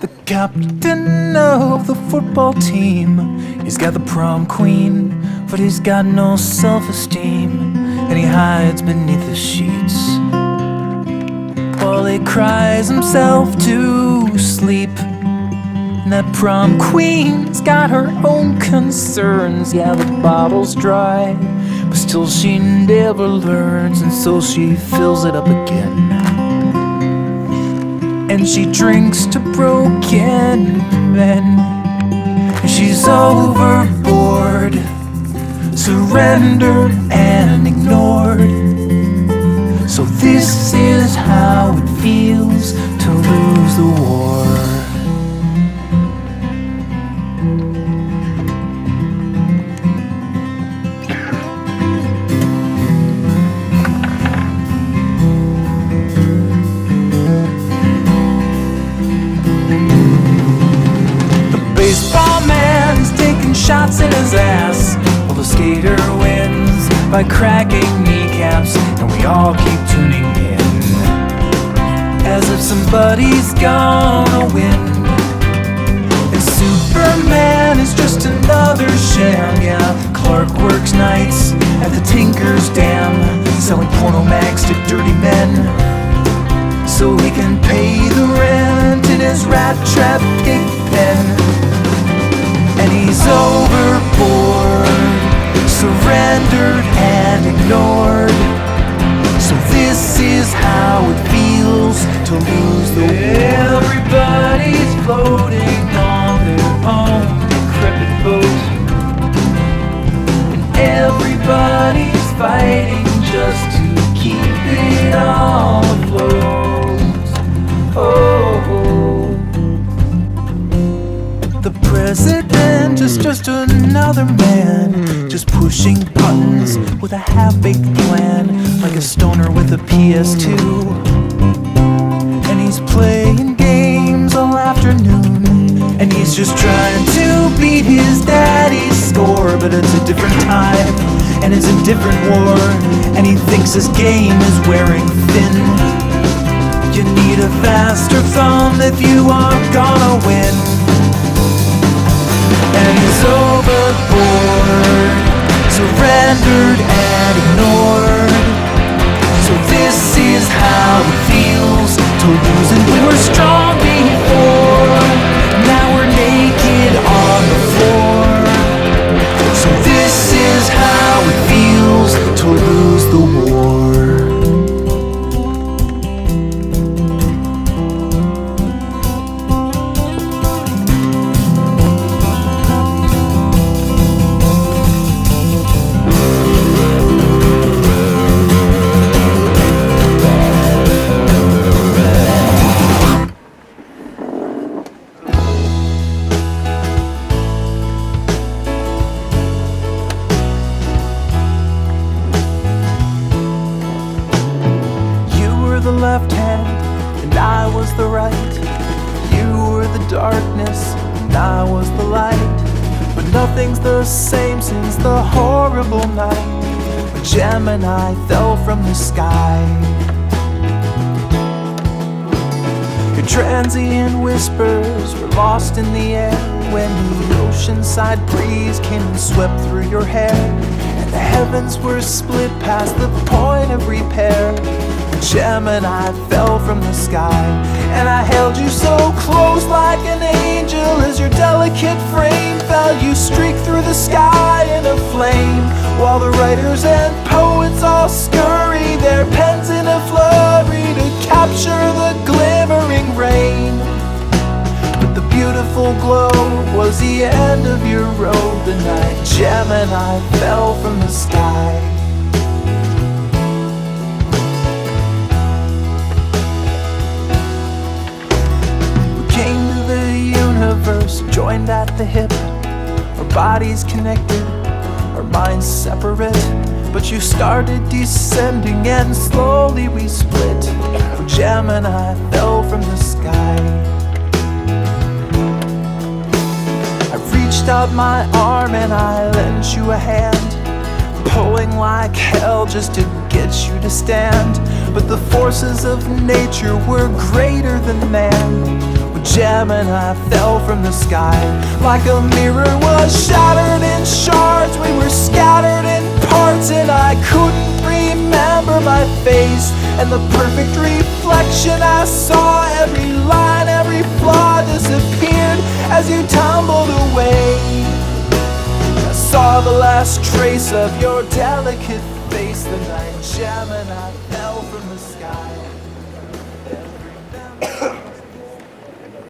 the captain of the football team. He's got the prom queen, but he's got no self-esteem, and he hides beneath the sheets while he cries himself to sleep. And that prom queen's got her own concerns. Yeah, the bottle's dry, but still she never learns, and so she fills it up again. And she drinks to broken men. And she's overboard, surrendered and ignored. So this is how it feels to lose the war. Shots in his ass while the skater wins by cracking kneecaps, and we all keep tuning in as if somebody's gonna win. And Superman is just another sham. Yeah, Clark works nights at the Tinker's Dam, selling porno mags to dirty men so he can pay the rent in his rat trap pig pen. And he's overboard, surrendered and ignored. So this is how it feels to lose the war. Everybody's floating on their own decrepit boat, and everybody's fighting just to keep it all afloat. Oh, the president is just another man, just pushing buttons with a half-baked plan, like a stoner with a PS2. And he's playing games all afternoon, and he's just trying to beat his daddy's score. But it's a different time, and it's a different war, and he thinks his game is wearing thin. You need a faster phone if you are gonna win. And he's overboard, surrendered and ignored. So this is how it feels to lose. And we were strong before, now we're naked on the floor. So this is how it feels to lose the war. Nothing's the same since the horrible night when Gemini fell from the sky. Your transient whispers were lost in the air when the oceanside breeze came and swept through your hair, and the heavens were split past the point of repair when Gemini fell from the sky. And I held you so close like an angel as your delicate frame fell. You streaked through the sky in a flame, while the writers and poets all scurry their pens in a flurry to capture the glimmering rain. But the beautiful glow was the end of your road the night Gemini fell from the sky. Joined at the hip, our bodies connected, our minds separate. But you started descending and slowly we split, for Gemini fell from the sky. I reached out my arm and I lent you a hand, pulling like hell just to get you to stand. But the forces of nature were greater than man. When gem and I fell from the sky. Like a mirror was shattered in shards, we were scattered in parts, and I couldn't remember my face and the perfect reflection I saw. Every line, every flaw disappeared as you tumbled away. I saw the last trace of your delicate face, the night gem, and I fell from the sky.